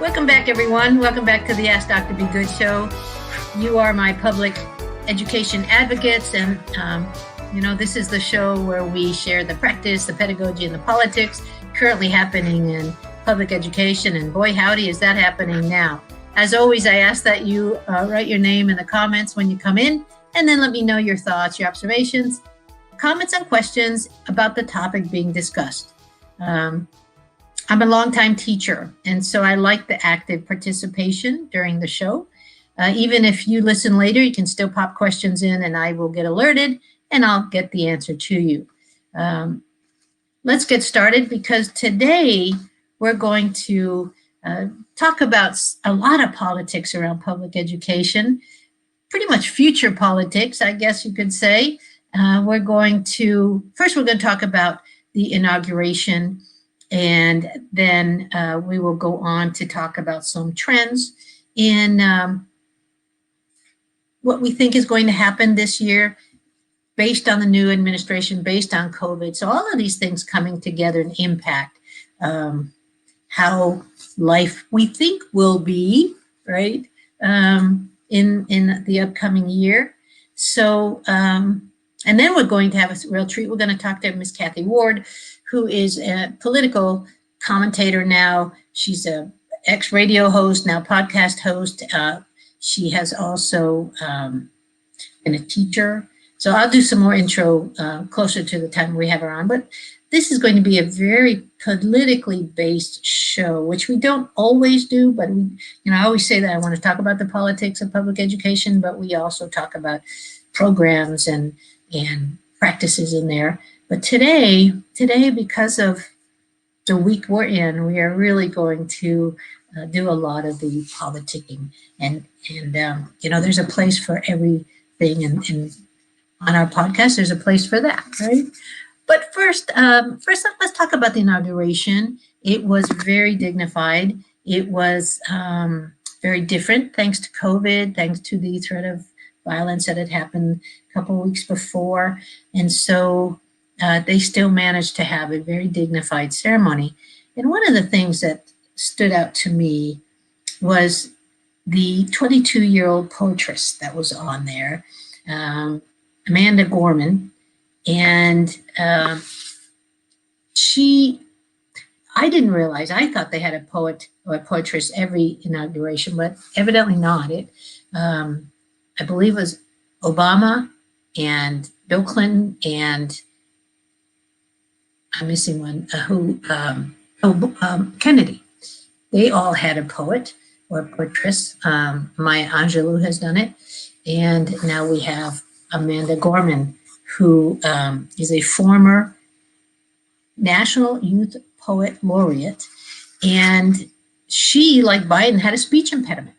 Welcome back, everyone. Welcome back to the Ask Dr. Be Good show. You are my public education advocates, and this is the show where we share the practice, the pedagogy, and the politics currently happening in public education, and boy, howdy, is that happening now. As always, I ask that you write your name in the comments when you come in, and then let me know your thoughts, your observations, comments, and questions about the topic being discussed. I'm a longtime teacher, and so I like the active participation during the show. Even if you listen later, you can still pop questions in and I will get alerted and I'll get the answer to you. Let's get started, because today we're going to talk about a lot of politics around public education, pretty much future politics, I guess you could say. We're going to talk about the inauguration, and then we will go on to talk about some trends in what we think is going to happen this year based on the new administration, based on COVID. So all of these things coming together and impact how life we think will be, right, in the upcoming year. So, and then we're going to have a real treat. We're going to talk to Miss Kathy Ward, who is a political commentator now. She's a ex-radio host, now podcast host. She has also been a teacher. So I'll do some more intro closer to the time we have her on. But this is going to be a very politically based show, which we don't always do. But I always say that I want to talk about the politics of public education, but we also talk about programs and practices in there. But today, because of the week we're in, we are really going to do a lot of the politicking, and there's a place for everything, and on our podcast, there's a place for that, right? But first, let's talk about the inauguration. It was very dignified. It was very different, thanks to COVID, thanks to the threat of violence that had happened a couple of weeks before, and so they still managed to have a very dignified ceremony. And one of the things that stood out to me was the 22-year-old poetess that was on there, Amanda Gorman. And I didn't realize, I thought they had a poet or a poetess every inauguration, but evidently not. I believe it was Obama and Bill Clinton and I'm missing one, Kennedy. They all had a poet or a poetess. Maya Angelou has done it. And now we have Amanda Gorman, who is a former National Youth Poet Laureate. And she, like Biden, had a speech impediment.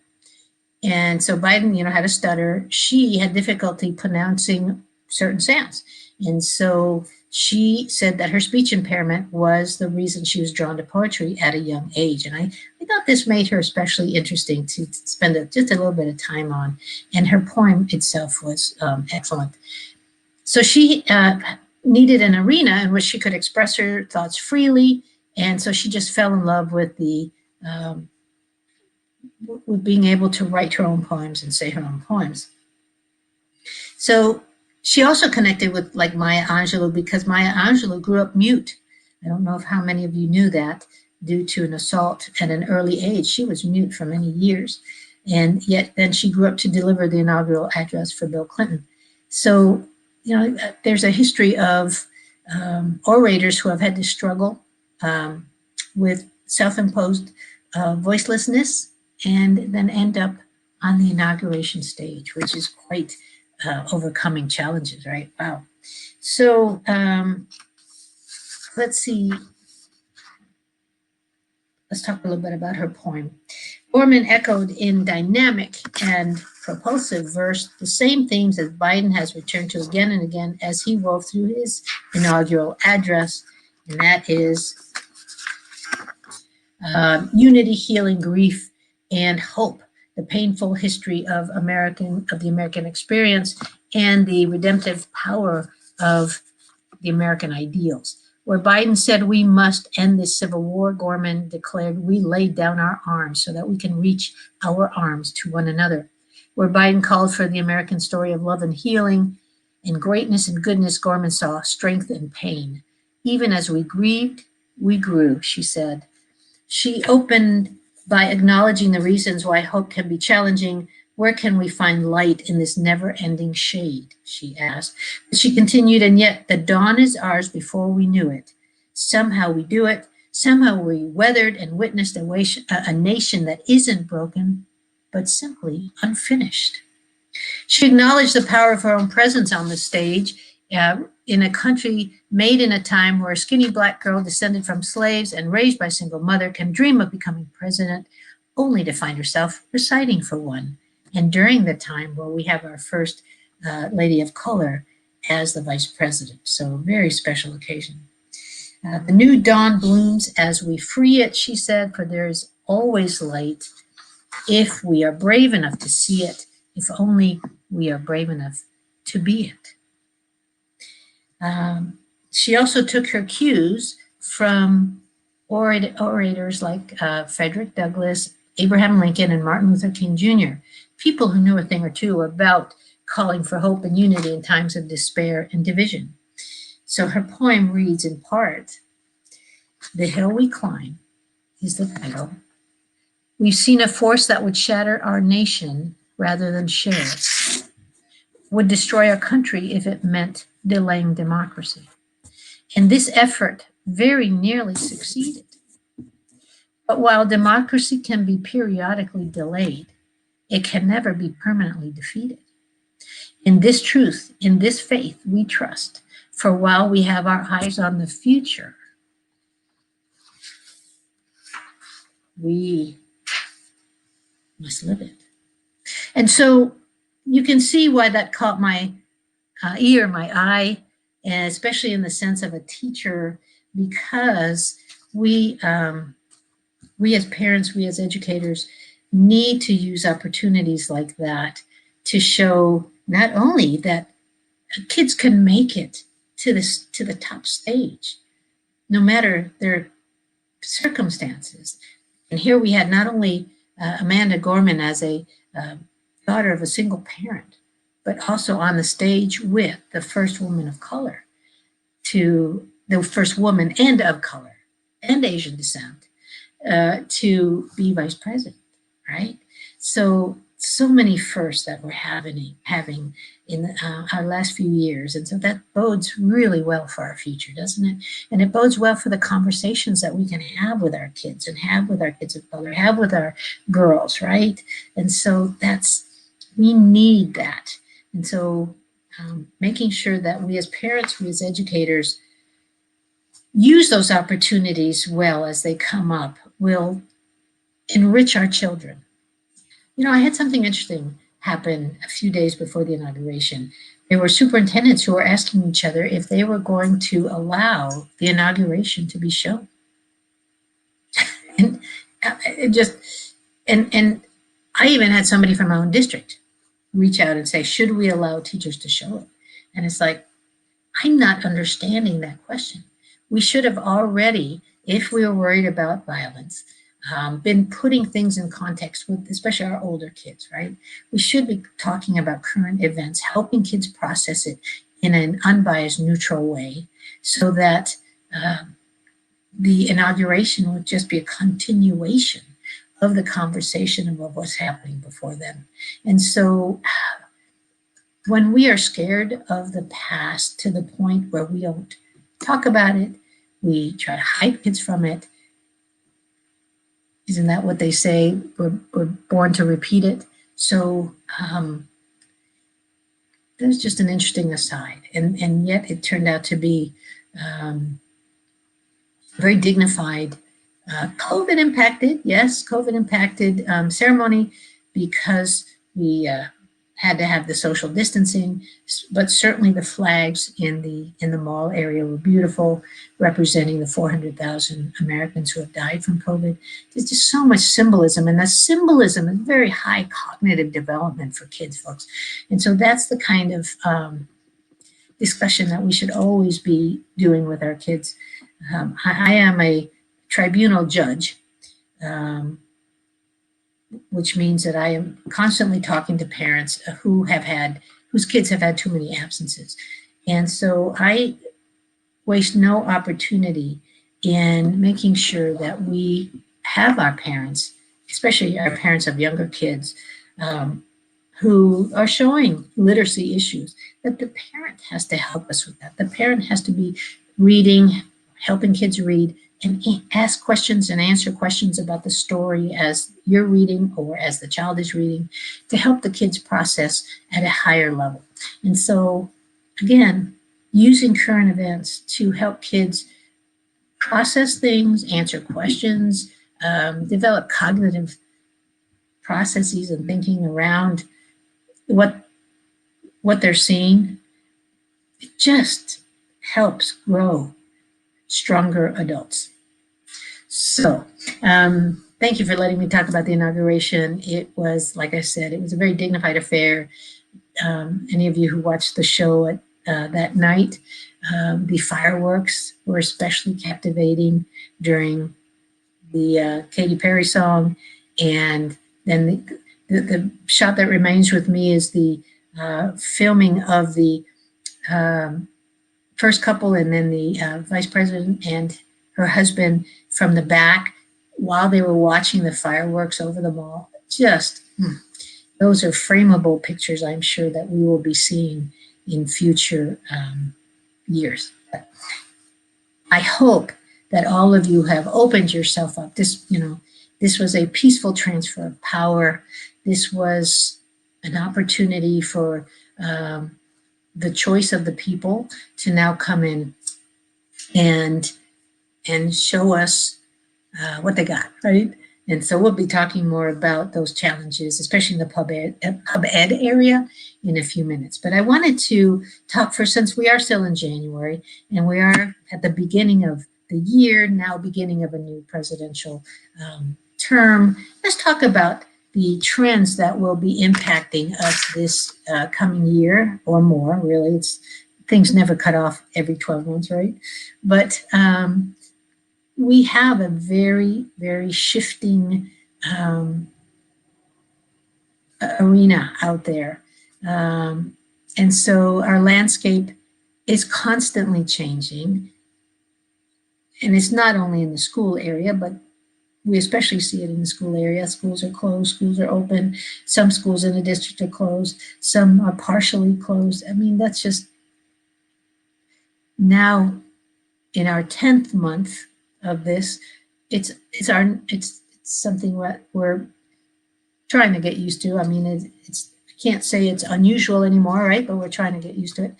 And so Biden, had a stutter. She had difficulty pronouncing certain sounds. And so she said that her speech impairment was the reason she was drawn to poetry at a young age. And I thought this made her especially interesting to spend just a little bit of time on. And her poem itself was excellent. So she needed an arena in which she could express her thoughts freely. And so she just fell in love with with being able to write her own poems and say her own poems. So she also connected with Maya Angelou, because Maya Angelou grew up mute. I don't know if how many of you knew that. Due to an assault at an early age, she was mute for many years. And yet then she grew up to deliver the inaugural address for Bill Clinton. So, there's a history of orators who have had to struggle with self-imposed voicelessness and then end up on the inauguration stage, which is quite overcoming challenges, right? Wow. So let's see. Let's talk a little bit about her poem. Gorman echoed in dynamic and propulsive verse the same themes that Biden has returned to again and again as he wove through his inaugural address, and that is unity, healing, grief, and hope. The painful history of the American experience and the redemptive power of the American ideals. Where Biden said we must end this civil war, Gorman declared we laid down our arms so that we can reach our arms to one another. Where Biden called for the American story of love and healing and greatness and goodness, Gorman saw strength and pain. Even as we grieved, we grew, she said. She opened by acknowledging the reasons why hope can be challenging. Where can we find light in this never-ending shade, she asked. But she continued, and yet the dawn is ours before we knew it. Somehow we do it. Somehow we weathered and witnessed a nation that isn't broken, but simply unfinished. She acknowledged the power of her own presence on the stage in a country made in a time where a skinny Black girl descended from slaves and raised by a single mother can dream of becoming president, only to find herself reciting for one. And during the time where we have our first lady of color as the vice president. So a very special occasion. The new dawn blooms as we free it, she said, for there is always light if we are brave enough to see it, if only we are brave enough to be it. She also took her cues from orators like Frederick Douglass, Abraham Lincoln, and Martin Luther King Jr., people who knew a thing or two about calling for hope and unity in times of despair and division. So her poem reads in part, "The hill we climb" is the title. "We've seen a force that would shatter our nation rather than share it, would destroy our country if it meant delaying democracy. And this effort very nearly succeeded. But while democracy can be periodically delayed, it can never be permanently defeated. In this truth, in this faith, we trust, for while we have our eyes on the future, we must live it." And so you can see why that caught my ear, my eye, and especially in the sense of a teacher, because we as parents, we as educators need to use opportunities like that to show not only that kids can make it to the top stage, no matter their circumstances. And here we had not only Amanda Gorman as a daughter of a single parent, but also on the stage with the first woman of color, to the first woman and of color and Asian descent to be vice president, right? So many firsts that we're having in our last few years. And so that bodes really well for our future, doesn't it? And it bodes well for the conversations that we can have with our kids and have with our kids of color, have with our girls, right? And so we need that. And so making sure that we as parents, we as educators, use those opportunities well as they come up will enrich our children. You know, I had something interesting happen a few days before the inauguration. There were superintendents who were asking each other if they were going to allow the inauguration to be shown. And and I even had somebody from my own district reach out and say, should we allow teachers to show it? And it's like, I'm not understanding that question. We should have already, if we were worried about violence, been putting things in context with especially our older kids, right? We should be talking about current events, helping kids process it in an unbiased, neutral way so that the inauguration would just be a continuation of the conversation of what was happening before them. And so when we are scared of the past to the point where we don't talk about it, we try to hide kids from it. Isn't that what they say? We're born to repeat it. So there's just an interesting aside. And yet it turned out to be very dignified, COVID impacted, yes, COVID impacted ceremony because we had to have the social distancing, but certainly the flags in the mall area were beautiful, representing the 400,000 Americans who have died from COVID. There's just so much symbolism, and that symbolism is very high cognitive development for kids, folks. And so that's the kind of discussion that we should always be doing with our kids. I am a tribunal judge, which means that I am constantly talking to parents whose kids have had too many absences. And so I waste no opportunity in making sure that we have our parents, especially our parents of younger kids, who are showing literacy issues, that the parent has to help us with that. The parent has to be reading, helping kids read, and ask questions and answer questions about the story as you're reading or as the child is reading, to help the kids process at a higher level. And so, again, using current events to help kids process things, answer questions, develop cognitive processes and thinking around what they're seeing, it just helps grow stronger adults. So thank you for letting me talk about the inauguration. It was, like I said, it was a very dignified affair. Any of you who watched the show that night, the fireworks were especially captivating during the Katy Perry song. And then the shot that remains with me is the filming of the first couple, and then the vice president and her husband from the back while they were watching the fireworks over the mall. Just, those are frameable pictures, I'm sure, that we will be seeing in future years. I hope that all of you have opened yourself up. This was a peaceful transfer of power. This was an opportunity for the choice of the people to now come in and show us what they got, right? And so we'll be talking more about those challenges, especially in the pub ed area, in a few minutes. But I wanted to talk first, since we are still in January and we are at the beginning of the year, now beginning of a new presidential term, let's talk about the trends that will be impacting us this coming year or more. Really, things never cut off every 12 months, right? But we have a very, very shifting arena out there. And so our landscape is constantly changing. And it's not only in the school area, but we especially see it in the school area. Schools are closed, schools are open. Some schools in the district are closed, some are partially closed. I mean, that's just now in our 10th month of this, it's something that we're trying to get used to. I mean, I can't say it's unusual anymore, right? But we're trying to get used to it.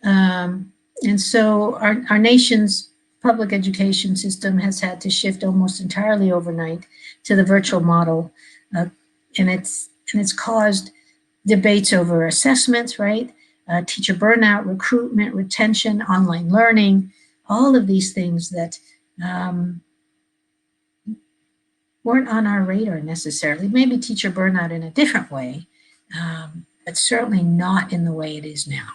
And so our nation's public education system has had to shift almost entirely overnight to the virtual model, and it's caused debates over assessments, right? Teacher burnout, recruitment, retention, online learning, all of these things that weren't on our radar necessarily. Maybe teacher burnout in a different way, but certainly not in the way it is now.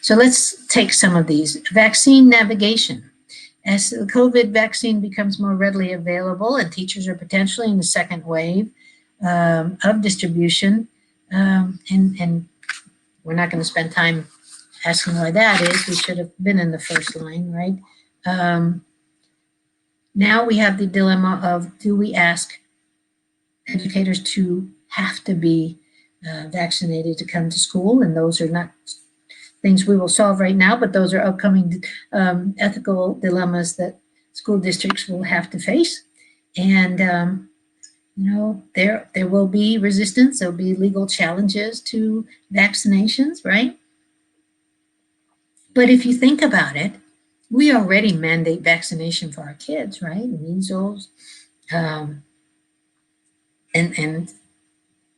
So let's take some of these. Vaccine navigation. As the COVID vaccine becomes more readily available and teachers are potentially in the second wave of distribution, and we're not going to spend time asking why that is. We should have been in the first line, right? Now we have the dilemma of, do we ask educators to have to be vaccinated to come to school? And those are not things we will solve right now, but those are upcoming ethical dilemmas that school districts will have to face. And there will be resistance. There'll be legal challenges to vaccinations, right? But if you think about it, we already mandate vaccination for our kids, right? Measles, and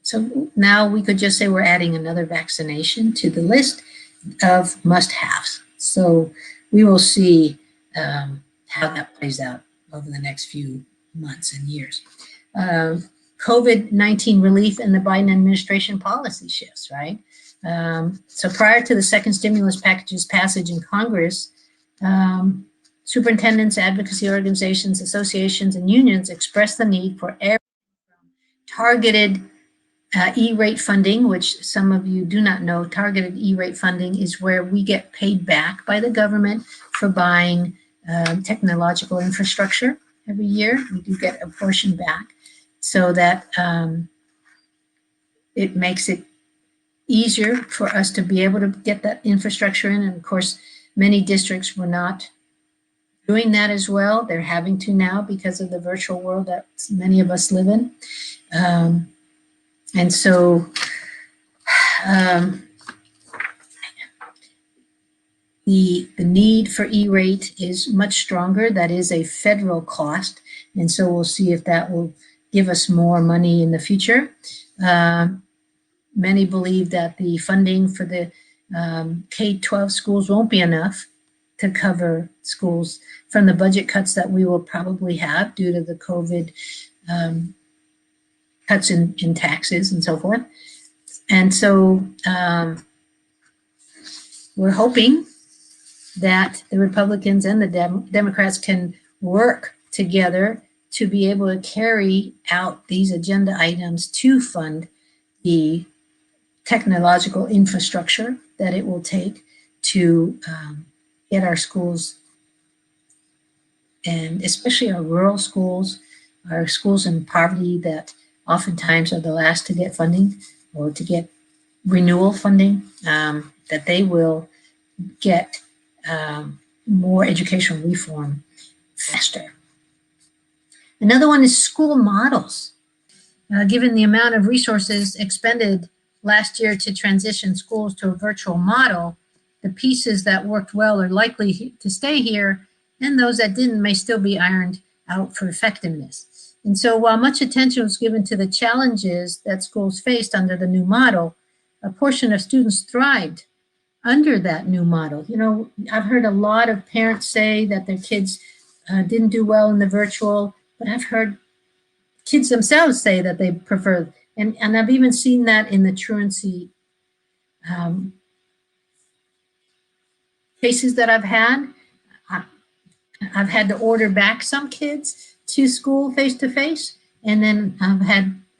so now we could just say we're adding another vaccination to the list of must-haves. So we will see how that plays out over the next few months and years. COVID-19 relief and the Biden administration policy shifts, right? So prior to the second stimulus package's passage in Congress, superintendents, advocacy organizations, associations, and unions expressed the need for targeted E-rate funding, which some of you do not know. Targeted E-rate funding is where we get paid back by the government for buying technological infrastructure every year. We do get a portion back, so that it makes it easier for us to be able to get that infrastructure in. And of course, many districts were not doing that as well. They're having to now because of the virtual world that many of us live in. And so the need for E-rate is much stronger. That is a federal cost. And so we'll see if that will give us more money in the future. Many believe that the funding for the K-12 schools won't be enough to cover schools from the budget cuts that we will probably have due to the COVID cuts in taxes and so forth. And so we're hoping that the Republicans and the Democrats can work together to be able to carry out these agenda items to fund the technological infrastructure that it will take to get our schools, and especially our rural schools, our schools in poverty that oftentimes are the last to get funding or to get renewal funding, that they will get more educational reform faster. Another one is school models. Given the amount of resources expended last year to transition schools to a virtual model, the pieces that worked well are likely to stay here, and those that didn't may still be ironed out for effectiveness. And so while much attention was given to the challenges that schools faced under the new model, a portion of students thrived under that new model. You know, I've heard a lot of parents say that their kids didn't do well in the virtual, but I've heard kids themselves say that they prefer, and I've even seen that in the truancy cases that I've had. I've had to order back some kids to school face-to-face, and then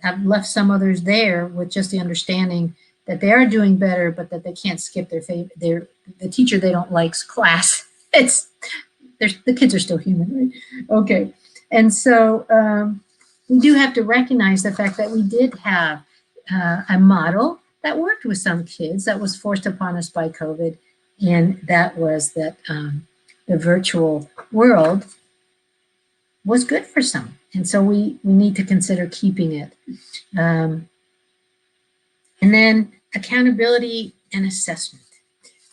I've left some others there with just the understanding that they are doing better, but that they can't skip the teacher they don't like's class. The kids are still human, right? Okay, and so we do have to recognize the fact that we did have a model that worked with some kids that was forced upon us by COVID, and that was that the virtual world was good for some. And so we need to consider keeping it. And then accountability and assessment.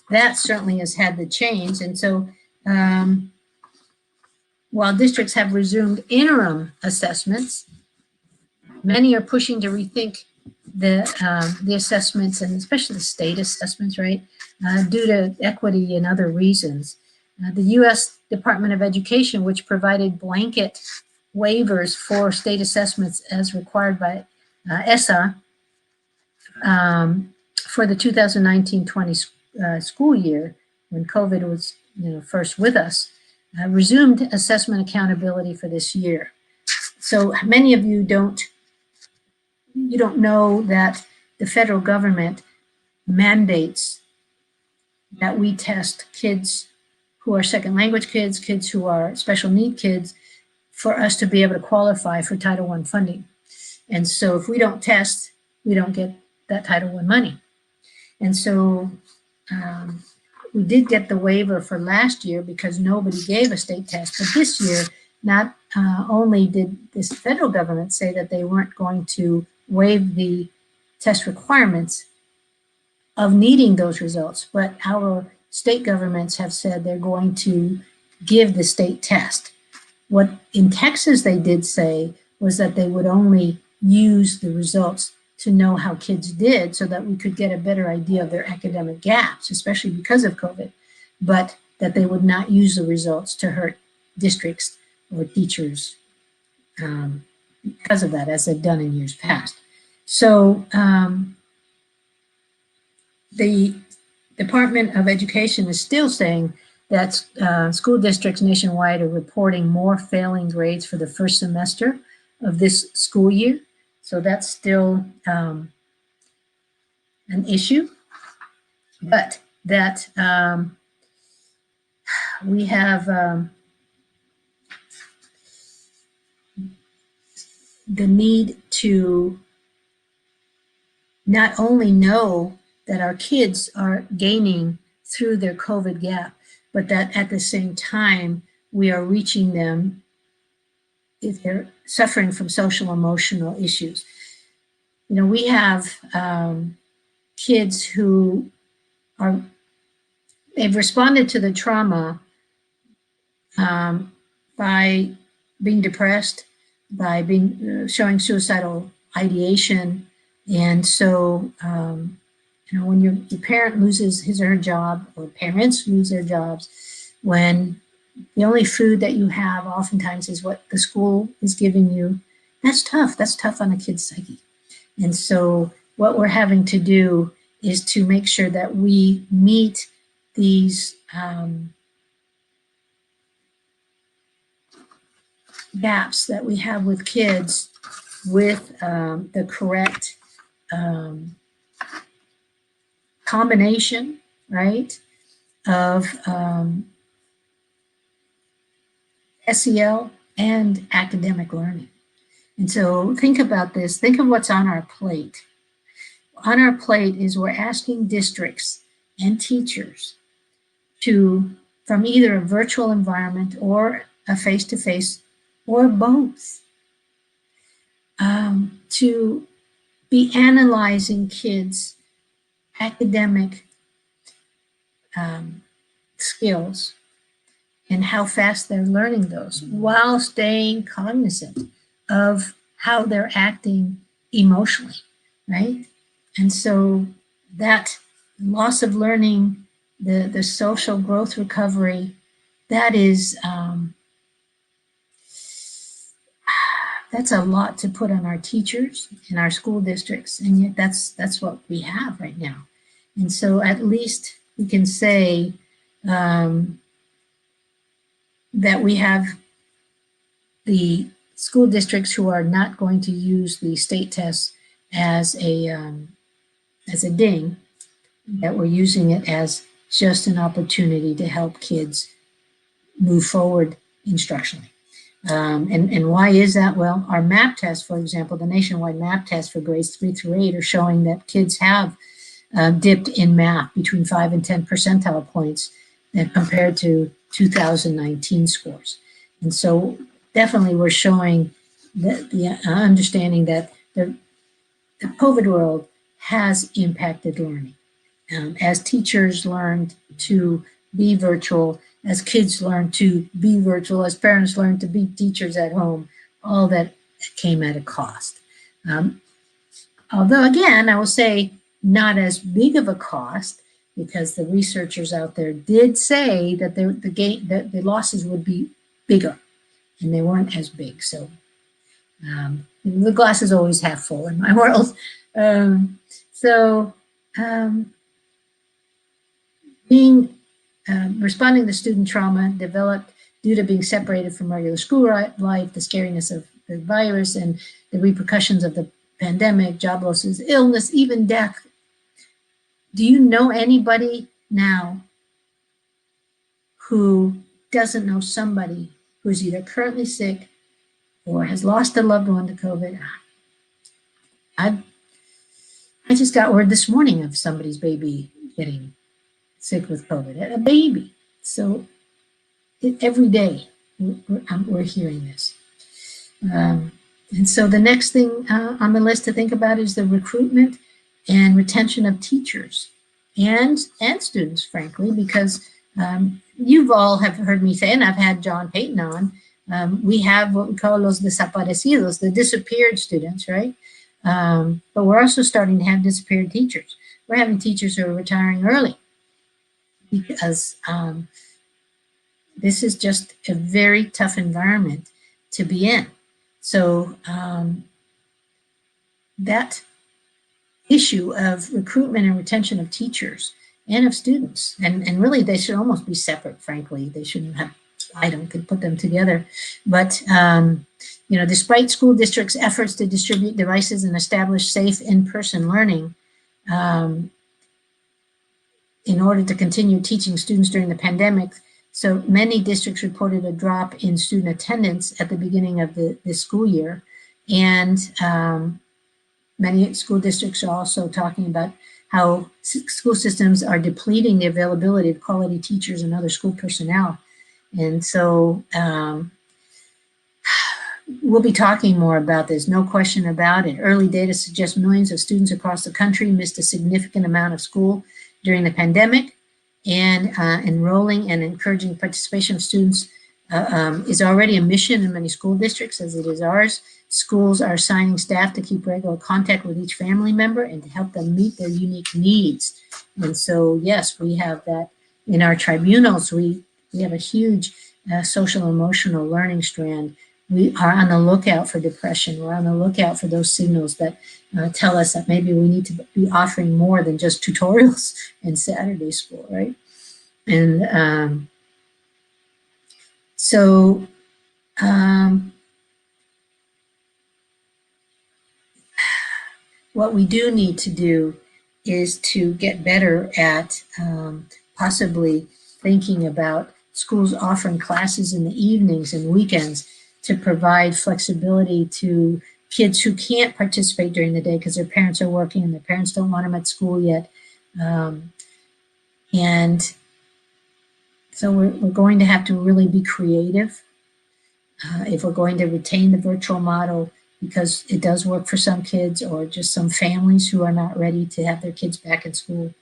That certainly has had to change. And so while districts have resumed interim assessments, many are pushing to rethink the assessments, and especially the state assessments, right, due to equity and other reasons. The U.S. Department of Education, which provided blanket waivers for state assessments as required by ESSA for the 2019-20 school year, when COVID was first with us, resumed assessment accountability for this year. So many of you don't know that the federal government mandates that we test kids who are second language kids, kids who are special need kids, for us to be able to qualify for Title I funding. And so if we don't test, we don't get that Title I money. And so we did get the waiver for last year because nobody gave a state test, but this year, not only did this federal government say that they weren't going to waive the test requirements of needing those results, but our state governments have said they're going to give the state test. What in Texas they did say was that they would only use the results to know how kids did so that we could get a better idea of their academic gaps, especially because of COVID, but that they would not use the results to hurt districts or teachers because of that, as they've done in years past. So the Department of Education is still saying that school districts nationwide are reporting more failing grades for the first semester of this school year. So that's still an issue, but that we have the need to not only know that our kids are gaining through their COVID gap, but that at the same time, we are reaching them if they're suffering from social emotional issues. You know, we have kids who are, they've responded to the trauma by being depressed, by being showing suicidal ideation. And so, you know, when your parent loses his or her job, or parents lose their jobs, when the only food that you have oftentimes is what the school is giving you, that's tough. That's tough on a kid's psyche. And so what we're having to do is to make sure that we meet these gaps that we have with kids with the correct combination, right, of SEL and academic learning. And so think about this, think of what's on our plate. On our plate is we're asking districts and teachers to, from either a virtual environment or a face-to-face or both, to be analyzing kids' academic skills and how fast they're learning those while staying cognizant of how they're acting emotionally, right? And so that loss of learning, the social growth recovery, that is, that's a lot to put on our teachers and our school districts, and yet that's what we have right now. And so at least we can say that we have the school districts who are not going to use the state tests as a ding, that we're using it as just an opportunity to help kids move forward instructionally. And why is that? Well, our MAP test, for example, the nationwide MAP test for grades 3 through 8 are showing that kids have dipped in math between 5 and 10 percentile points compared to 2019 scores. And so definitely we're showing the understanding that the COVID world has impacted learning. As teachers learned to be virtual, as kids learn to be virtual, as parents learn to be teachers at home, all that came at a cost. Although again, I will say not as big of a cost, because the researchers out there did say that the losses would be bigger, and they weren't as big. So the glass is always half full in my world. Responding to student trauma developed due to being separated from regular school life, the scariness of the virus and the repercussions of the pandemic, job losses, illness, even death. Do you know anybody now who doesn't know somebody who's either currently sick or has lost a loved one to COVID? I just got word this morning of somebody's baby getting sick with COVID, a baby. So every day we're hearing this. And so the next thing on the list to think about is the recruitment and retention of teachers and students, frankly, because you've all have heard me say, and I've had John Payton on, we have what we call los desaparecidos, the disappeared students, right? But we're also starting to have disappeared teachers. We're having teachers who are retiring early because this is just a very tough environment to be in. So that issue of recruitment and retention of teachers and of students. And really, they should almost be separate, frankly. They shouldn't have, I don't think, put them together. But, you know, despite school districts' efforts to distribute devices and establish safe in-person learning, in order to continue teaching students during the pandemic, so many districts reported a drop in student attendance at the beginning of the school year. And many school districts are also talking about how school systems are depleting the availability of quality teachers and other school personnel. And so we'll be talking more about this, no question about it. Early data suggests millions of students across the country missed a significant amount of school during the pandemic, and enrolling and encouraging participation of students is already a mission in many school districts, as it is ours. Schools are assigning staff to keep regular contact with each family member and to help them meet their unique needs. And so, yes, we have that in our tribunals. We have a huge social emotional learning strand. We are on the lookout for depression. We're on the lookout for those signals that tell us that maybe we need to be offering more than just tutorials and Saturday school, right? And what we do need to do is to get better at possibly thinking about schools offering classes in the evenings and weekends to provide flexibility to kids who can't participate during the day because their parents are working and their parents don't want them at school yet. And so we're going to have to really be creative if we're going to retain the virtual model, because it does work for some kids or just some families who are not ready to have their kids back in school.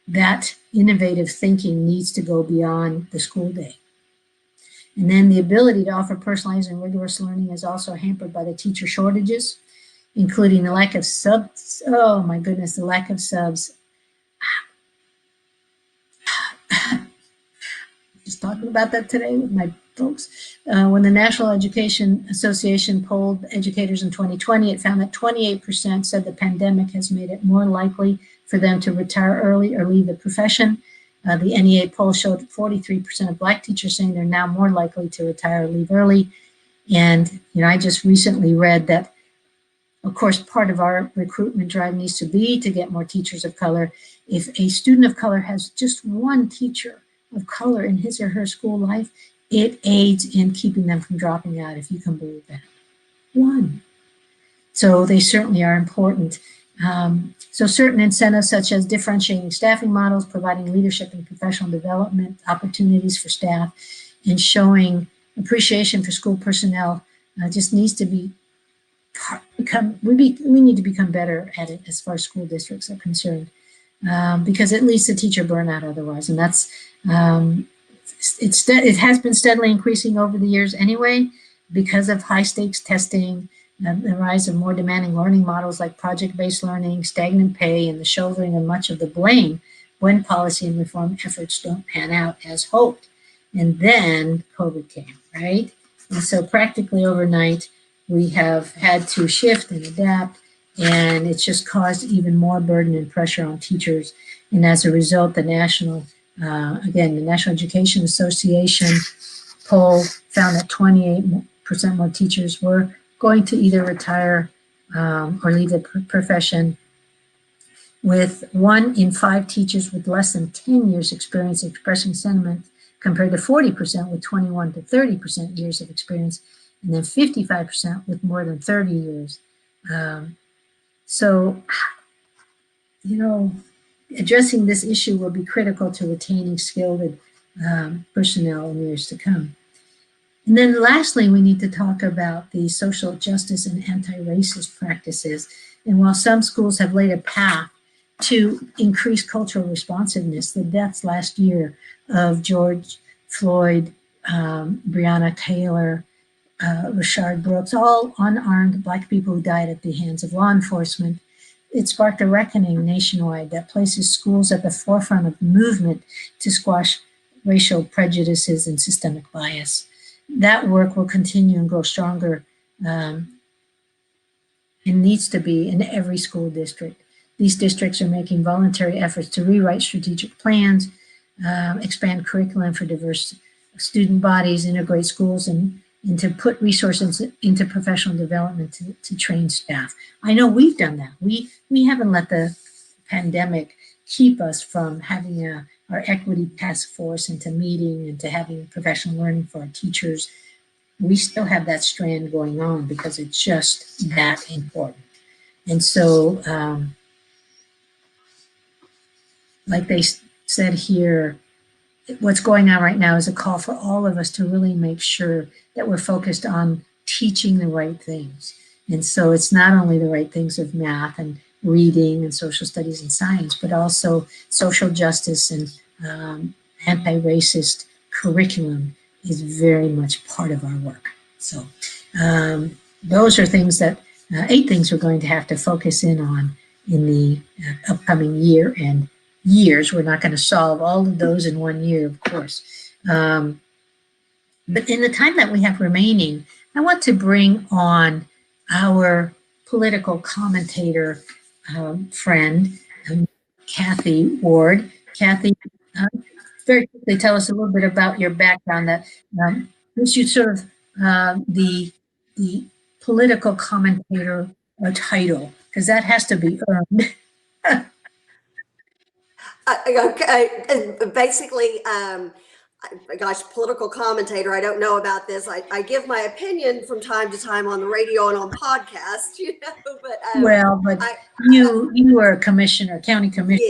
That innovative thinking needs to go beyond the school day. And then the ability to offer personalized and rigorous learning is also hampered by the teacher shortages, including the lack of subs. Oh my goodness, the lack of subs. Just talking about that today with my folks. When the National Education Association polled educators in 2020, it found that 28% said the pandemic has made it more likely for them to retire early or leave the profession. The NEA poll showed 43% of Black teachers saying they're now more likely to retire or leave early. And, you know, I just recently read that, of course, part of our recruitment drive needs to be to get more teachers of color. If a student of color has just one teacher of color in his or her school life, it aids in keeping them from dropping out, if you can believe that. One. So they certainly are important. So certain incentives such as differentiating staffing models, providing leadership and professional development opportunities for staff, and showing appreciation for school personnel just needs to we need to become better at it as far as school districts are concerned, because it leads to teacher burnout otherwise. And that's, it has been steadily increasing over the years anyway, because of high stakes testing, the rise of more demanding learning models like project-based learning, stagnant pay, and the shouldering of much of the blame when policy and reform efforts don't pan out as hoped. And then COVID came, right? And so practically overnight, we have had to shift and adapt, and it's just caused even more burden and pressure on teachers. And as a result, the National Education Association poll found that 28% more teachers were going to either retire or leave the profession, with 1 in 5 teachers with less than 10 years experience expressing sentiment, compared to 40% with 21 to 30% years of experience, and then 55% with more than 30 years. So, you know, addressing this issue will be critical to retaining skilled personnel in years to come. And then lastly, we need to talk about the social justice and anti-racist practices. And while some schools have laid a path to increase cultural responsiveness, the deaths last year of George Floyd, Breonna Taylor, Rashard Brooks, all unarmed Black people who died at the hands of law enforcement, it sparked a reckoning nationwide that places schools at the forefront of the movement to squash racial prejudices and systemic bias. That work will continue and grow stronger and needs to be in every school district. These districts are making voluntary efforts to rewrite strategic plans, expand curriculum for diverse student bodies, integrate schools, and to put resources into professional development to train staff. I know we've done that. We haven't let the pandemic keep us from having our equity task force and to meeting and to having professional learning for our teachers. We still have that strand going on because it's just that important. And so, like they said here, what's going on right now is a call for all of us to really make sure that we're focused on teaching the right things. And so it's not only the right things of math and reading and social studies and science, but also social justice and anti-racist curriculum is very much part of our work. So those are things that, 8 things we're going to have to focus in on in the upcoming year and years. We're not going to solve all of those in 1 year, of course. But in the time that we have remaining, I want to bring on our political commentator friend, Kathy Ward. Kathy, very quickly tell us a little bit about your background. That gives you sort of the political commentator title, because that has to be earned. Okay, basically, gosh, political commentator, I don't know about this. I give my opinion from time to time on the radio and on podcasts, but you were a commissioner, county commissioner.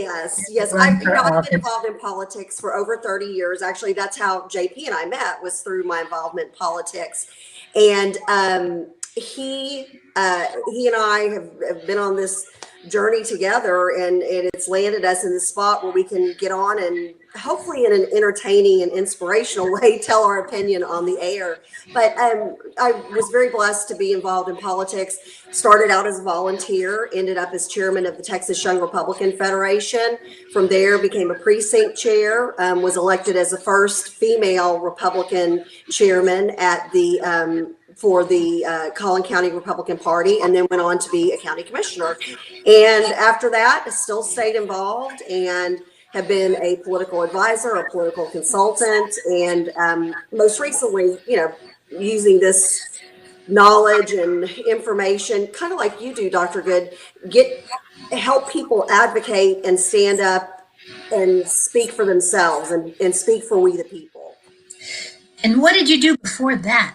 Yes. I've been involved in politics for over 30 years. Actually, that's how JP and I met, was through my involvement in politics. And he and I have been on this journey together, and it's landed us in the spot where we can get on and hopefully in an entertaining and inspirational way tell our opinion on the air. But I was very blessed to be involved in politics. Started out as a volunteer, ended up as chairman of the Texas Young Republican Federation. From there became a precinct chair, was elected as the first female Republican chairman at the for the Collin County Republican Party, and then went on to be a county commissioner. And after that, I still stayed involved and have been a political advisor, a political consultant, and most recently, using this knowledge and information, kind of like you do, Dr. Good, help people advocate and stand up and speak for themselves and speak for we the people. And what did you do before that?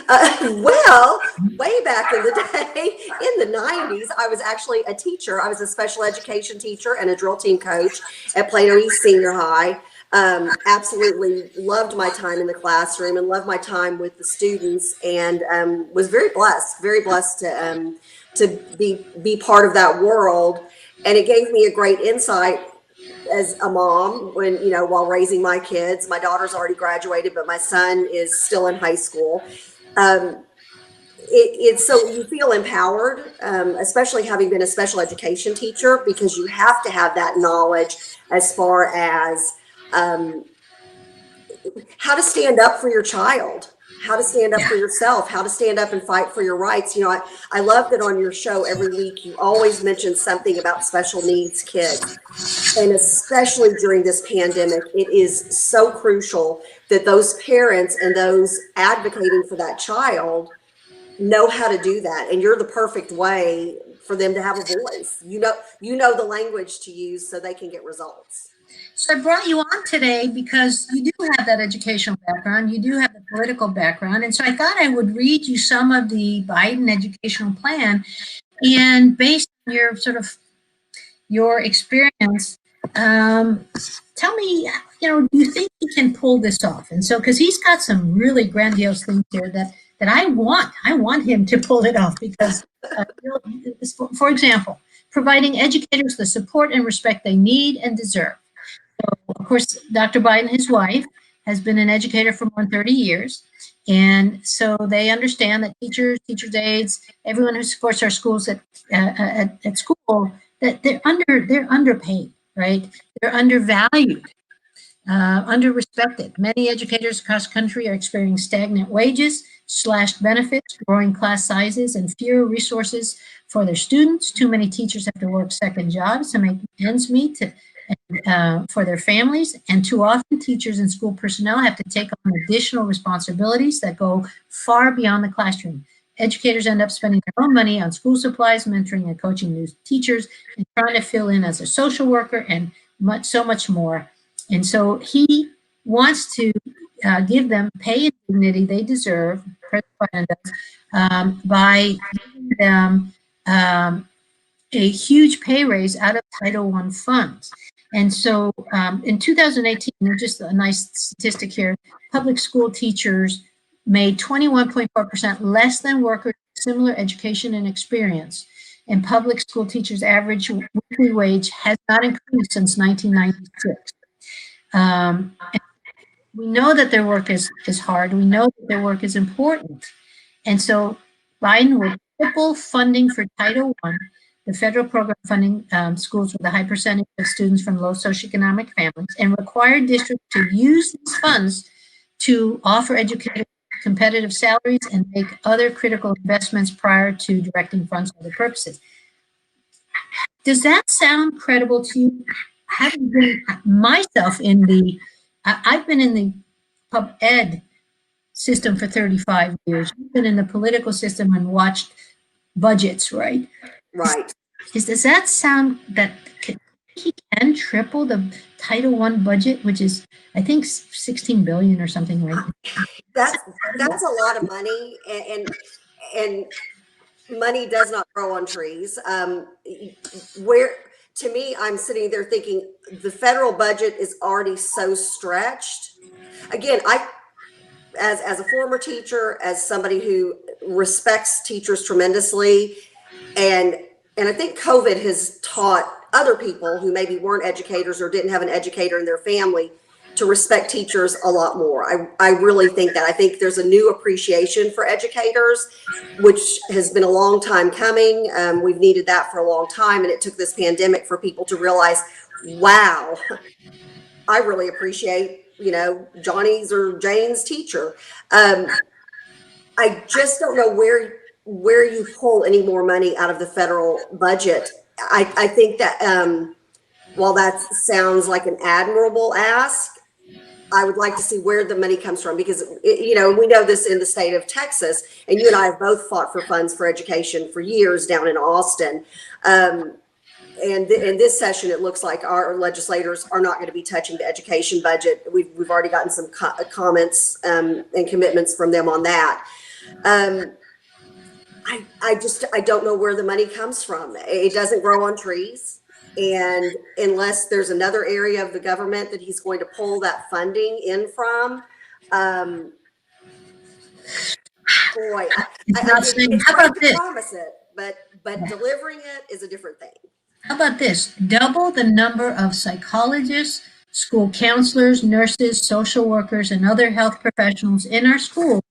Well, way back in the day, in the 90s, I was actually a teacher. I was a special education teacher and a drill team coach at Plano East Senior High. Absolutely loved my time in the classroom and loved my time with the students, and was very blessed to be part of that world. And it gave me a great insight as a mom when, while raising my kids. My daughter's already graduated, but my son is still in high school. It's so you feel empowered, especially having been a special education teacher, because you have to have that knowledge as far as how to stand up for your child, how to stand up for yourself, how to stand up and fight for your rights. I love that on your show every week you always mention something about special needs kids. And especially during this pandemic, it is so crucial that those parents and those advocating for that child know how to do that. And you're the perfect way for them to have a voice. You know the language to use so they can get results. So I brought you on today because you do have that educational background, you do have the political background, and so I thought I would read you some of the Biden educational plan, and based on your experience, tell me, do you think he can pull this off? And so, because he's got some really grandiose things here that I want him to pull it off, because, for example, providing educators the support and respect they need and deserve. So, of course, Dr. Biden, his wife, has been an educator for more than 30 years. And so they understand that teachers, teachers' aides, everyone who supports our schools at school, that they're underpaid, right? They're undervalued. Under-respected. Many educators across the country are experiencing stagnant wages, slashed benefits, growing class sizes, and fewer resources for their students. Too many teachers have to work second jobs to make ends meet for their families, and too often teachers and school personnel have to take on additional responsibilities that go far beyond the classroom. Educators end up spending their own money on school supplies, mentoring and coaching new teachers, and trying to fill in as a social worker, and so much more. And so he wants to give them pay and dignity they deserve, by giving them a huge pay raise out of Title I funds. And so in 2018, just a nice statistic here, public school teachers made 21.4% less than workers with similar education and experience. And public school teachers' average weekly wage has not increased since 1996. We know that their work is hard. We know that their work is important. And so Biden would triple funding for Title I, the federal program funding schools with a high percentage of students from low socioeconomic families, and require districts to use these funds to offer educators competitive salaries and make other critical investments prior to directing funds for other purposes. Does that sound credible to you? Having been myself in the, I've been in the pub ed system for 35 years. I've been in the political system and watched budgets, right? Right. Does that sound that he can triple the Title I budget, which is, I think, 16 billion or something, right? That's a lot of money, and money does not grow on trees. Where, to me, I'm sitting there thinking the federal budget is already so stretched. Again, as a former teacher, as somebody who respects teachers tremendously, and I think COVID has taught other people who maybe weren't educators or didn't have an educator in their family to respect teachers a lot more. I really think that. I think there's a new appreciation for educators, which has been a long time coming. We've needed that for a long time, and it took this pandemic for people to realize, wow, I really appreciate, Johnny's or Jane's teacher. I just don't know where you pull any more money out of the federal budget. I think that while that sounds like an admirable ask, I would like to see where the money comes from, because we know this in the state of Texas, and you and I have both fought for funds for education for years down in Austin. And in this session, it looks like our legislators are not going to be touching the education budget. We've already gotten some comments and commitments from them on that. I don't know where the money comes from. It doesn't grow on trees. And unless there's another area of the government that he's going to pull that funding in from, boy, it's hard to promise it, but delivering it is a different thing. How about this? Double the number of psychologists, school counselors, nurses, social workers, and other health professionals in our schools,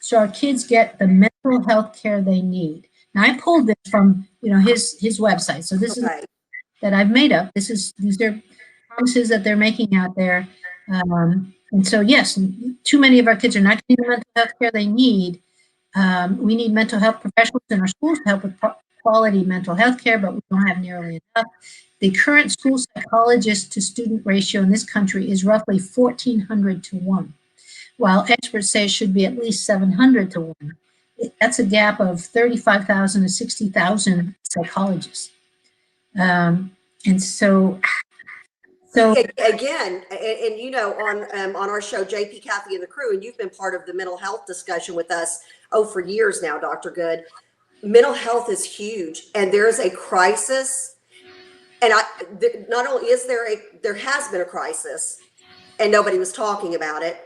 so our kids get the mental health care they need. Now, I pulled this from his website, so this is that I've made up. These are promises that they're making out there, and so yes, too many of our kids are not getting the mental health care they need. We need mental health professionals in our schools to help with quality mental health care, but we don't have nearly enough. The current school psychologist to student ratio in this country is roughly 1,400 to 1. While experts say it should be at least 700 to 1. That's a gap of 35,000 to 60,000 psychologists. And so again, and on our show, JP, Kathy, and the crew, and you've been part of the mental health discussion with us, for years now, Dr. Good. Mental health is huge, and there is a crisis. And not only is there has been a crisis, and nobody was talking about it.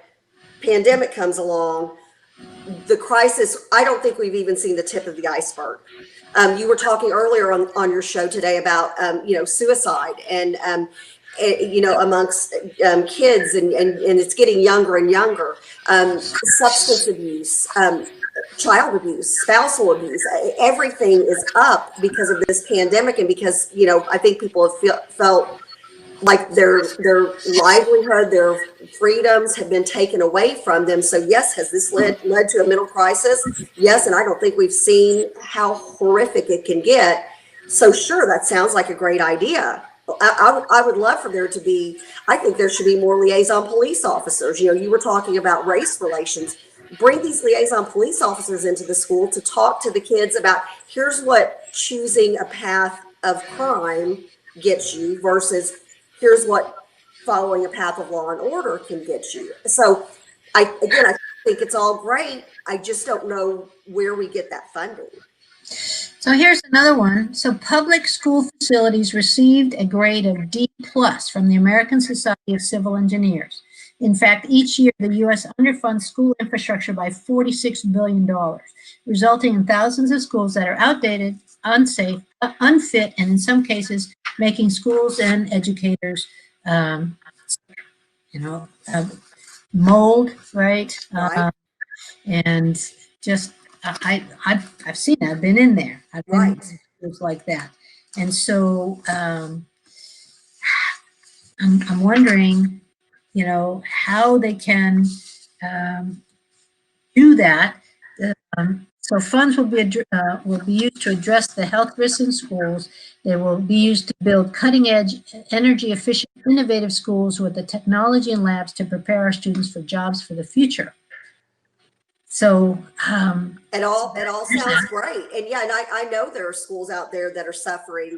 Pandemic comes along, the crisis, I don't think we've even seen the tip of the iceberg. You were talking earlier on your show today about, suicide and, amongst kids, and it's getting younger and younger. Substance abuse, child abuse, spousal abuse, everything is up because of this pandemic, and because, I think people have felt like their livelihood, their freedoms have been taken away from them. So yes, has this led to a mental crisis? Yes, and I don't think we've seen how horrific it can get. So sure, that sounds like a great idea. I would love for there to be, I think there should be more liaison police officers. You know, you were talking about race relations. Bring these liaison police officers into the school to talk to the kids about, here's what choosing a path of crime gets you versus here's what following a path of law and order can get you. So I think it's all great. I just don't know where we get that funding. So here's another one. So public school facilities received a grade of D+ from the American Society of Civil Engineers. In fact, each year the U.S. underfunds school infrastructure by $46 billion, resulting in thousands of schools that are outdated, unsafe, unfit, and in some cases making schools and educators, mold, right? And just I've seen it. I've been in there. I've been in schools like that, and so I'm wondering, you know, how they can do that. So funds will be used to address the health risks in schools. They will be used to build cutting-edge, energy-efficient, innovative schools with the technology and labs to prepare our students for jobs for the future. So it all sounds great, and yeah, and I know there are schools out there that are suffering.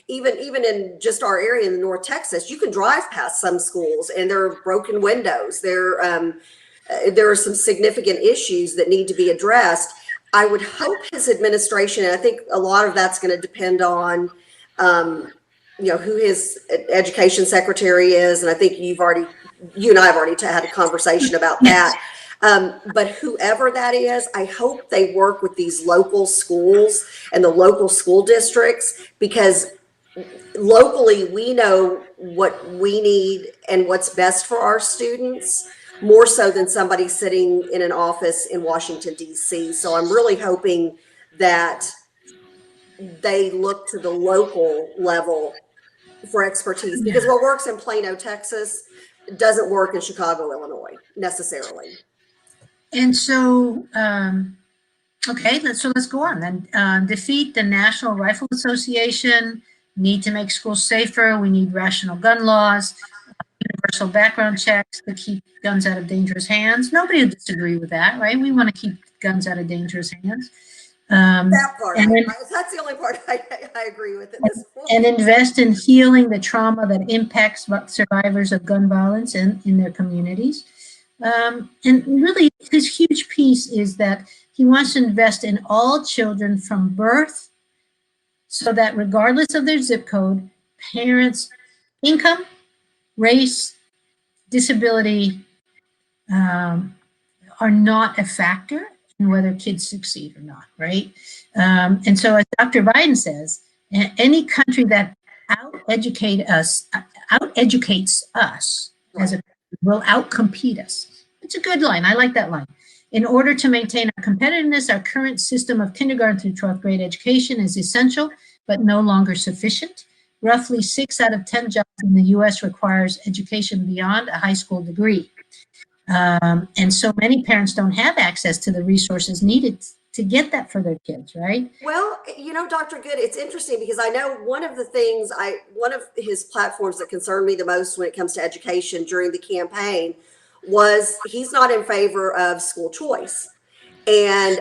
Even in just our area in North Texas, you can drive past some schools and there are broken windows. There are some significant issues that need to be addressed. I would hope his administration, and I think a lot of that's going to depend on, you know, who his education secretary is. And I think you and I have already had a conversation about that. But whoever that is, I hope they work with these local schools and the local school districts, because locally we know what we need and what's best for our students, more so than somebody sitting in an office in Washington, D.C. So I'm really hoping that they look to the local level for expertise, because what works in Plano, Texas doesn't work in Chicago, Illinois necessarily. And so, okay, let's go on then. Defeat the National Rifle Association, need to make schools safer. We need rational gun laws, universal background checks to keep guns out of dangerous hands. Nobody would disagree with that, right? We want to keep guns out of dangerous hands. That part, that's the only part I agree with at this point. And invest in healing the trauma that impacts survivors of gun violence in their communities. And really, his huge piece is that he wants to invest in all children from birth, so that regardless of their zip code, parents' income, race, disability are not a factor in whether kids succeed or not, right? And so as Dr. Biden says, any country that out-educates us as a will outcompete us. It's a good line. I like that line. In order to maintain our competitiveness, our current system of kindergarten through 12th grade education is essential, but no longer sufficient. Roughly 6 out of 10 jobs in the U.S. requires education beyond a high school degree. And so many parents don't have access to the resources needed to get that for their kids, right? Well, you know, Dr. Good, it's interesting because I know one of his platforms that concerned me the most when it comes to education during the campaign was he's not in favor of school choice. And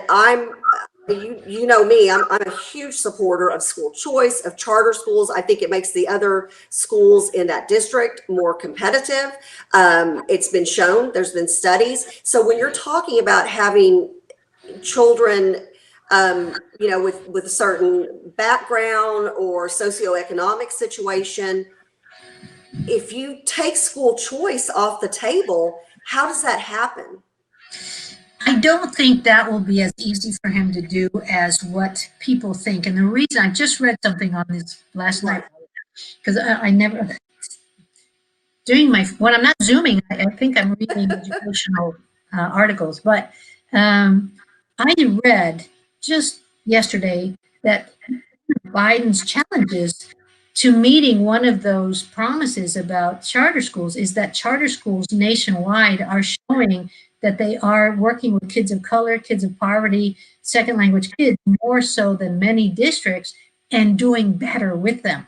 you know me, I'm a huge supporter of school choice, of charter schools. I think it makes the other schools in that district more competitive. It's been shown, there's been studies. So when you're talking about having children, you know, with a certain background or socioeconomic situation, if you take school choice off the table, how does that happen? I don't think that will be as easy for him to do as what people think. And the reason, I just read something on this last night, because I never, when I'm not Zooming, I think I'm reading educational articles, but I read just yesterday that Biden's challenges to meeting one of those promises about charter schools is that charter schools nationwide are showing that they are working with kids of color, kids of poverty, second language kids, more so than many districts, and doing better with them.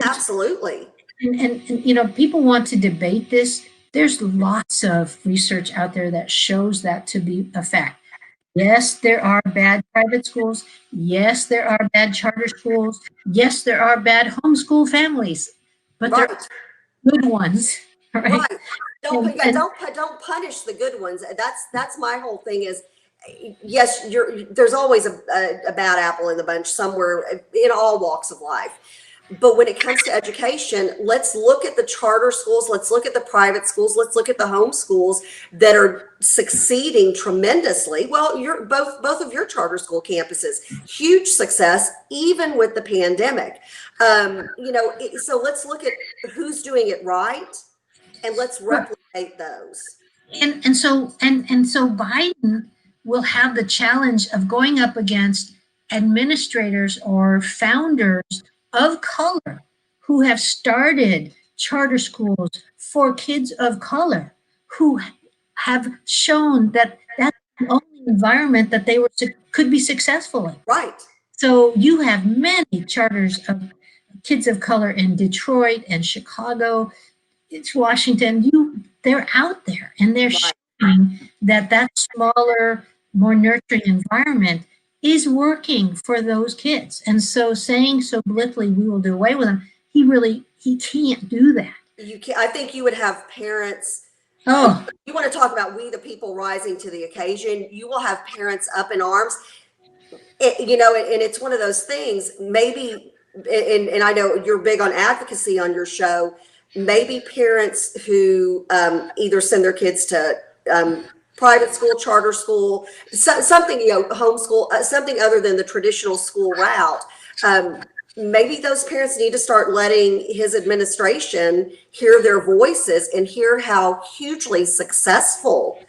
Absolutely. And people want to debate this. There's lots of research out there that shows that to be a fact. Yes, there are bad private schools. Yes, there are bad charter schools. Yes, there are bad homeschool families, but there are good ones, right? Right. Don't punish the good ones. That's my whole thing is, yes, there's always a bad apple in the bunch somewhere in all walks of life. But when it comes to education, let's look at the charter schools, let's look at the private schools, let's look at the home schools that are succeeding tremendously. Well, both of your charter school campuses, huge success, even with the pandemic. So let's look at who's doing it right, and let's replicate those. And so Biden will have the challenge of going up against administrators or founders of color who have started charter schools for kids of color, who have shown that that's the only environment that they could be successful in. Right. So you have many charters of kids of color in Detroit and Chicago, it's Washington. They're out there, and they're showing that smaller, more nurturing environment is working for those kids. And so saying so blithely, we will do away with them, he can't do that. I think you would have parents. Oh, you want to talk about we the people rising to the occasion. You will have parents up in arms. And it's one of those things, maybe, and I know you're big on advocacy on your show, maybe parents who either send their kids to private school, charter school, something, homeschool, something other than the traditional school route. Maybe those parents need to start letting his administration hear their voices and hear how hugely successful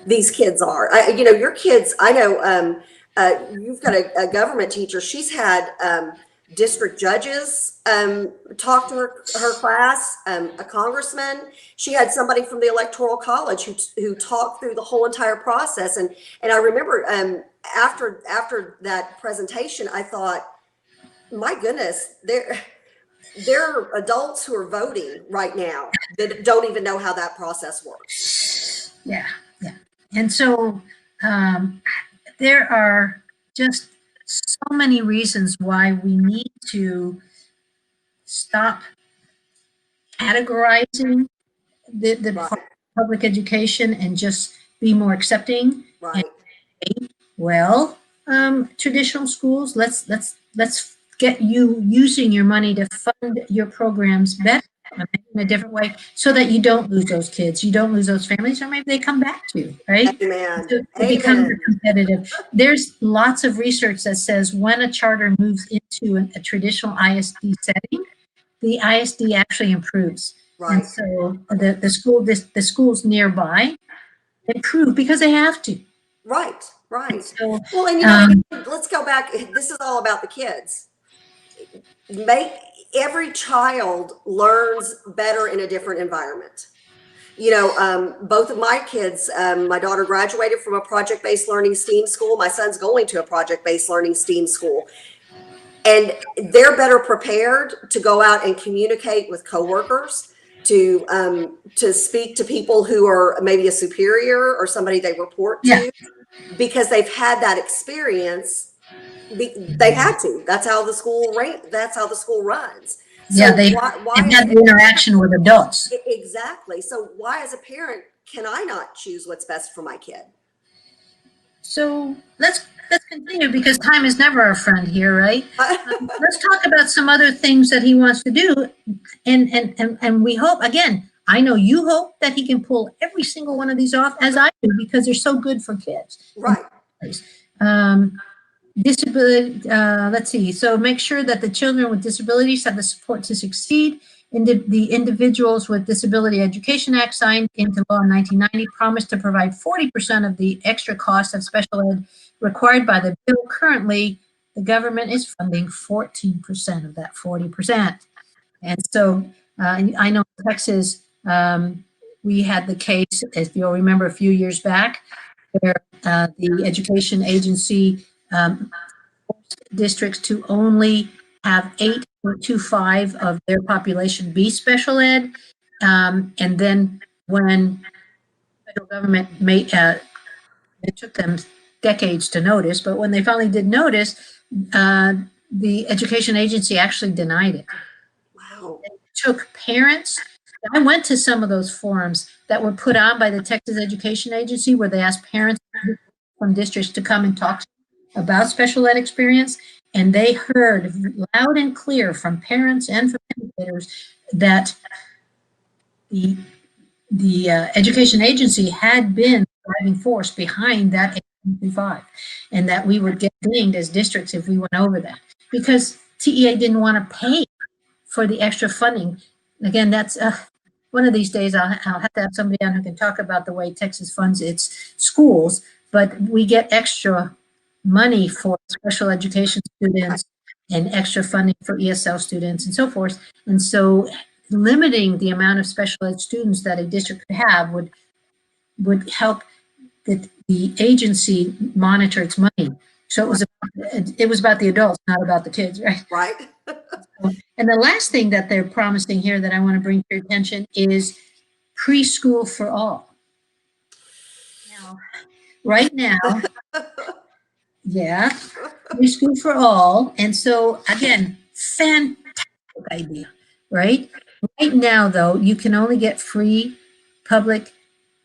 these kids are. Your kids, I know you've got a government teacher. She's had district judges talk to her class, a congressman. She had somebody from the Electoral College who talked through the whole entire process. And I remember after that presentation, I thought, my goodness, there are adults who are voting right now that don't even know how that process works. Yeah. And so there are just so many reasons why we need to stop categorizing the public education and just be more accepting. Right. And, traditional schools, let's get you using your money to fund your programs better in a different way, so that you don't lose those kids, you don't lose those families, or maybe they come back to you, right? Amen. So it becomes competitive. There's lots of research that says when a charter moves into a traditional ISD setting, the ISD actually improves. Right. And so the schools nearby improve because they have to. Right. So, well, and let's go back. This is all about the kids. Every child learns better in a different environment. Both of my kids, my daughter graduated from a project-based learning STEAM school. My son's going to a project-based learning STEAM school. And they're better prepared to go out and communicate with coworkers, to speak to people who are maybe a superior or somebody they report to, because they've had that experience. They had to. That's how the school runs. So they had the interaction with adults. Exactly. So why, as a parent, can I not choose what's best for my kid? So let's continue, because time is never our friend here, right? Let's talk about some other things that he wants to do, and we hope, again, I know you hope that he can pull every single one of these off, as I do, because they're so good for kids. Right. Disability, let's see. So make sure that the children with disabilities have the support to succeed. The Individuals with Disability Education Act, signed into law in 1990, promised to provide 40% of the extra cost of special ed required by the bill. Currently, the government is funding 14% of that 40%. And so I know in Texas, we had the case, if you'll remember a few years back, where the education agency forced districts to only have 8.25 of their population be special ed. And then when the federal government made, it took them decades to notice, but when they finally did notice, the education agency actually denied it. Wow. It took parents. I went to some of those forums that were put on by the Texas Education Agency where they asked parents from districts to come and talk about special ed experience. And they heard loud and clear from parents and from educators that the education agency had been the driving force behind that 8.25, and that we would get dinged as districts if we went over that because TEA didn't want to pay for the extra funding. Again, that's one of these days I'll have to have somebody on who can talk about the way Texas funds its schools, but we get extra money for special education students and extra funding for ESL students and so forth. And so limiting the amount of special ed students that a district could have would help the agency monitor its money. So it was about the adults, not about the kids, right? Right. And the last thing that they're promising here that I want to bring to your attention is preschool for all. Now, right now, yeah, preschool for all. And so again, fantastic idea, right? Right now, though, you can only get free public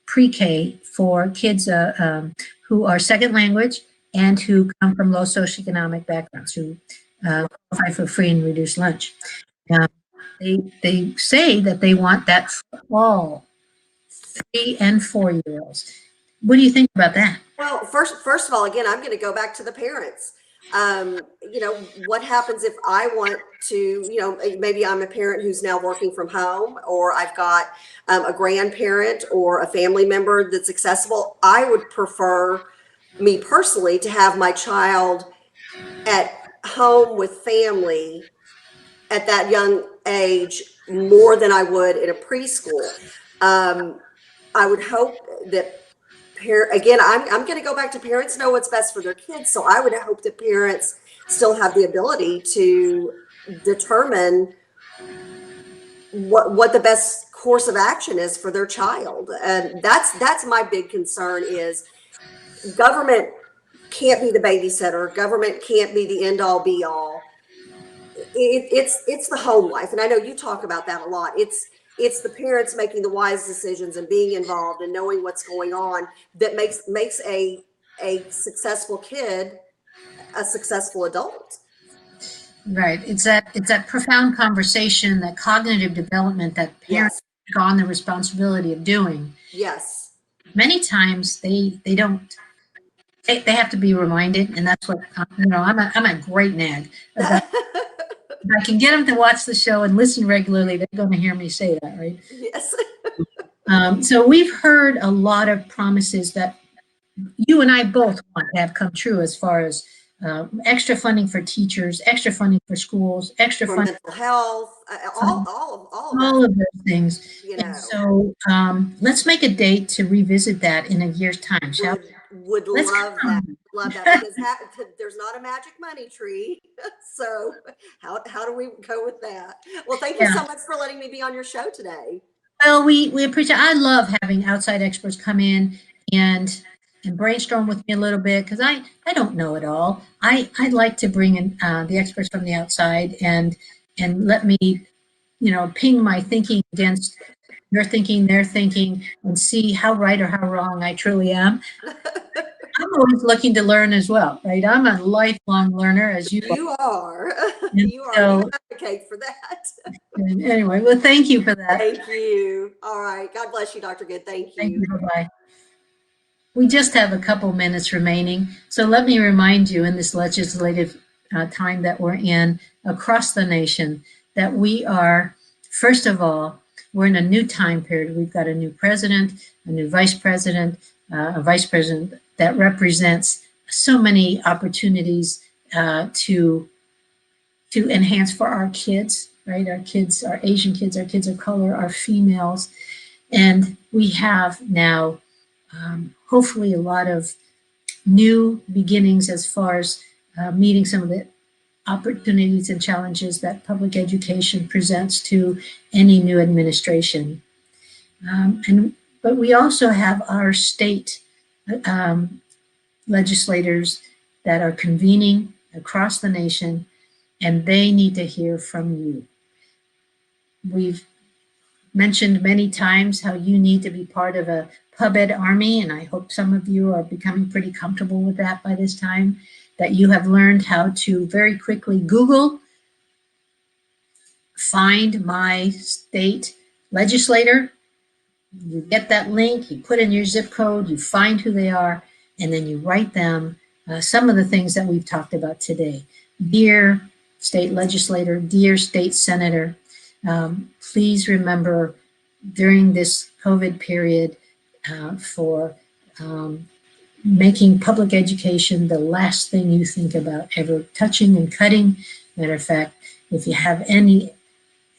pre-K for kids who are second language and who come from low socioeconomic backgrounds, who qualify for free and reduced lunch. They say that they want that for all 3 and 4-year-olds. What do you think about that? Well, first of all, again, I'm going to go back to the parents. You know, what happens if I want to, you know, maybe I'm a parent who's now working from home, or I've got a grandparent or a family member that's accessible. I would prefer, me personally, to have my child at home with family at that young age more than I would in a preschool. I would hope that again, I'm going to go back to parents know what's best for their kids. So I would hope that parents still have the ability to determine what the best course of action is for their child. And that's my big concern is government can't be the babysitter. Government can't be the end all be all. It's the home life. And I know you talk about that a lot. It's the parents making the wise decisions and being involved and knowing what's going on that makes a successful kid a successful adult. Right. It's that profound conversation, that cognitive development that parents take on the responsibility of doing. Yes. Many times they don't. They have to be reminded, and that's what you know. I'm a great nag. If I can get them to watch the show and listen regularly, they're going to hear me say that, right? Yes. So we've heard a lot of promises that you and I both want to have come true, as far as extra funding for teachers, extra funding for schools, extra for funding mental health, all of those things. You know. And so let's make a date to revisit that in a year's time, shall we? Would love that. Love that, because there's not a magic money tree. So how do we go with that? Well, thank you so much for letting me be on your show today. Well, we appreciate. I love having outside experts come in and brainstorm with me a little bit, because I don't know it all. I'd like to bring in the experts from the outside and let me, you know, ping my thinking against your thinking, their thinking, and see how right or how wrong I truly am. I'm always looking to learn as well, right? I'm a lifelong learner, as you are. You you advocate for that. Anyway, well, thank you for that. Thank you. All right. God bless you, Dr. Good. Thank you. Thank you. Bye-bye. We just have a couple minutes remaining. So let me remind you, in this legislative time that we're in across the nation, that we are, first of all, we're in a new time period. We've got a new president, a new vice president, a vice president that represents so many opportunities to enhance for our kids, right? Our kids, our Asian kids, our kids of color, our females. And we have now hopefully a lot of new beginnings as far as meeting some of the opportunities and challenges that public education presents to any new administration. But we also have our state legislators that are convening across the nation, and they need to hear from you. We've mentioned many times how you need to be part of a pub ed army, and I hope some of you are becoming pretty comfortable with that by this time, that you have learned how to very quickly Google, find my state legislator. You get that link, you put in your zip code, you find who they are, and then you write them some of the things that we've talked about today. Dear state legislator, dear state senator, please remember during this COVID period for making public education the last thing you think about ever touching and cutting. Matter of fact, if you have any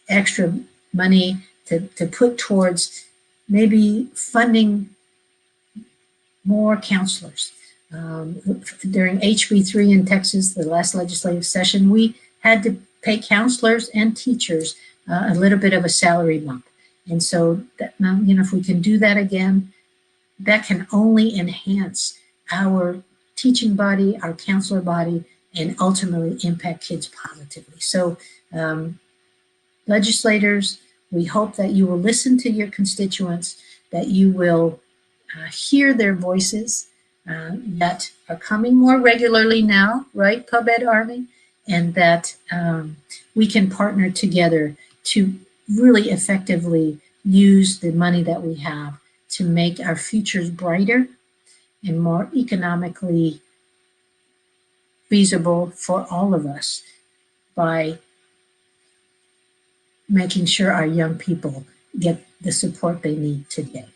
extra money to put towards maybe funding more counselors. During HB3 in Texas, the last legislative session, we had to pay counselors and teachers a little bit of a salary bump. And so, that, if we can do that again, that can only enhance our teaching body, our counselor body, and ultimately impact kids positively. So, legislators, we hope that you will listen to your constituents, that you will hear their voices that are coming more regularly now, right, Pub Ed Army, and that we can partner together to really effectively use the money that we have to make our futures brighter and more economically feasible for all of us by making sure our young people get the support they need today.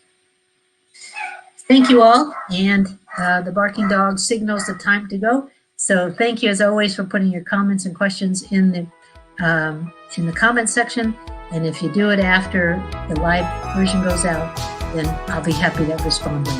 Thank you all, and the barking dog signals the time to go. So thank you as always for putting your comments and questions in the comment section. And if you do it after the live version goes out, then I'll be happy to respond later.